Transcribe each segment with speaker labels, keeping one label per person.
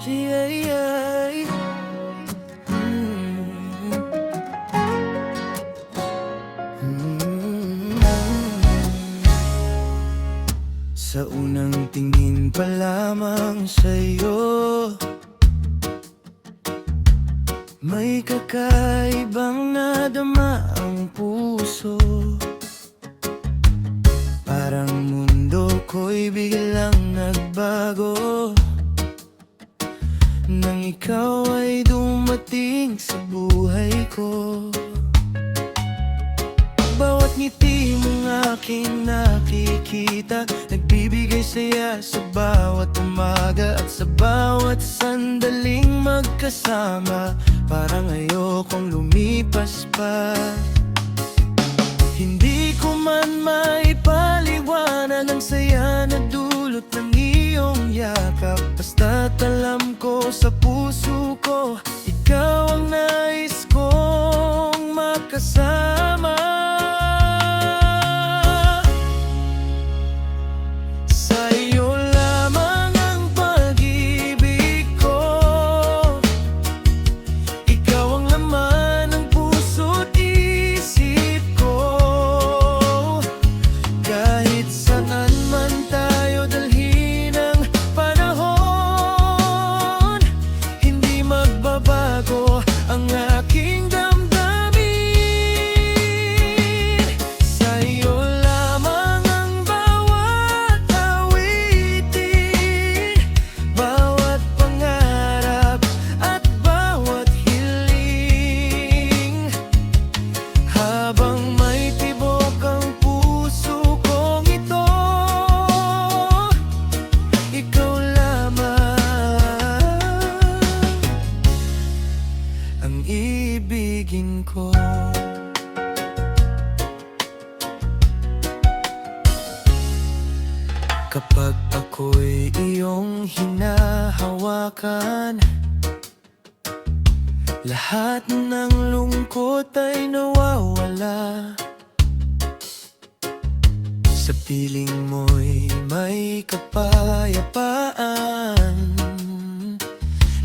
Speaker 1: Yeah, yeah. Mm. Sa unang tingin pa lamang sa'yo, may kakaibang nadama ang puso. Parang mundo ko'y biglang nagbago nang ikaw ay dumating sa buhay ko. Bawat ngiti mong aking nakikita, nagbibigay saya sa bawat umaga at sa bawat sandaling magkasama. Parang ayokong lumipas pa. Hindi ko man maipaliwanag ang saya na dulot ng iyong yakap. Basta't alam ko sa puso ko, ikaw ang nais kong makasama. Sa'yo lamang ang pag-ibig ko, ikaw ang laman ng puso't isip ko. Kahit saan man tayo dalhin ang panahon, hindi magbabago ang aking damdamin. Sa'yo lamang ang bawat awitin, bawat pangarap at bawat hiling. Habang may tibok ang puso kong ito, ikaw lamang ang ibigin ko. Kapag ako'y iyong hinahawakan, lahat ng lungkot ay nawawala. Sa piling mo'y may kapayapaan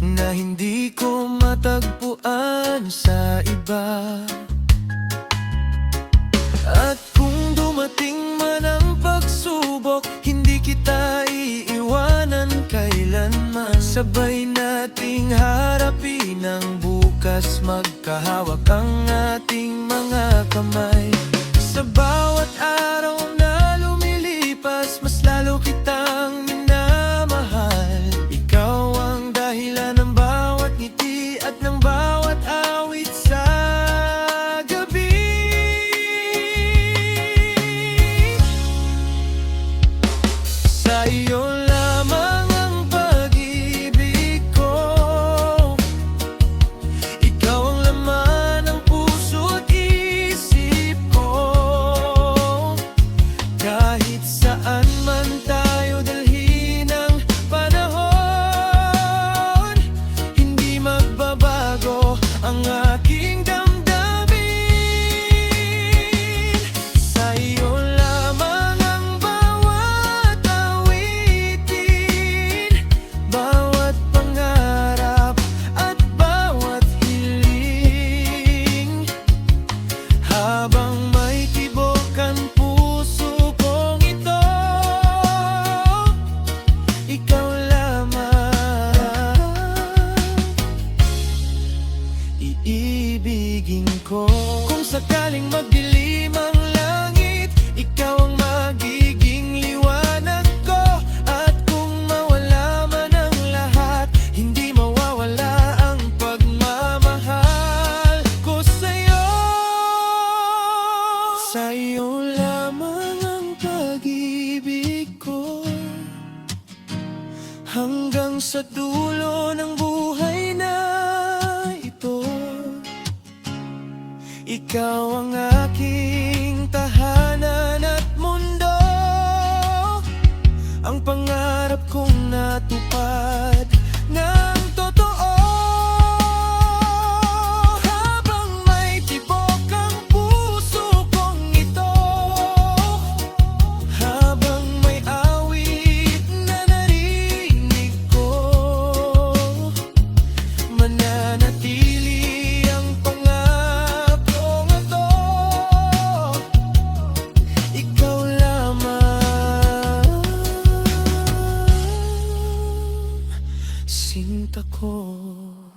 Speaker 1: na hindi ko matagpuan sa iba. At kung dumating man ang pagsubok, hindi kita iiwanan kailanman. Sabay nating harapin ang bukas, magkahawak ang ating mga kamay. Sa bawat araw na lumilipas, mas lalo kitang minamahal. Ikaw ang dahilan ng bawat ngiti at ng bawat awit sa gabi. Sa iyo lamang ang pag-ibig ko, ikaw ang laman ng puso't isip ko. Kahit saan man tayo dalhin ang panahon, hindi magbabago ang aking damdamin. Sa iyo lamang ang bawat awitin, bawat pangarap at bawat hiling. Habang may tibok ang puso kong ito, ikaw lamang iibigin ko. Kung sakaling magdilim ang langit, ikaw ang magiging liwanag ko. At kung mawala man ang lahat, hindi mawawala ang pagmamahal ko sa'yo. Sa'yo lamang ang pag-ibig ko, hanggang sa dulo ng buhay na ito. Ikaw ang aking tahanan at mundo, ang pangarap kong natupad ng totoo. Habang may tibok ang puso kong ito, habang may awit na narinig ko, sinta ko.